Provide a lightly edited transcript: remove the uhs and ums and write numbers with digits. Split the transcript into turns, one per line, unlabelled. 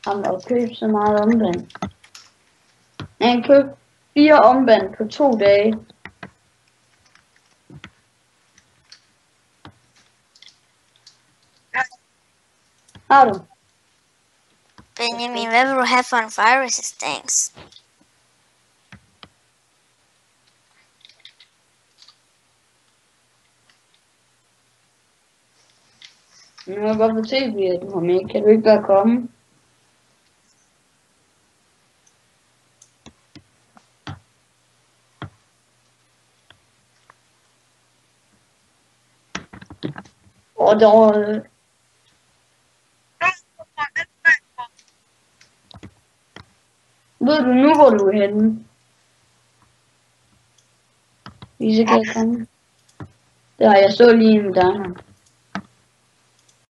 ham at købe så meget omvand. Han købte 4 omvand på 2 dage. Har du?
Benjamin, hvad vil du have for en fire resistance?
Nu kan jeg godt fortælle, at du har med. Kan du ikke bare komme? Og der var... Ved du nu, hvor du er henne? Lise, kan jeg komme? Der, jeg så lige med dig her.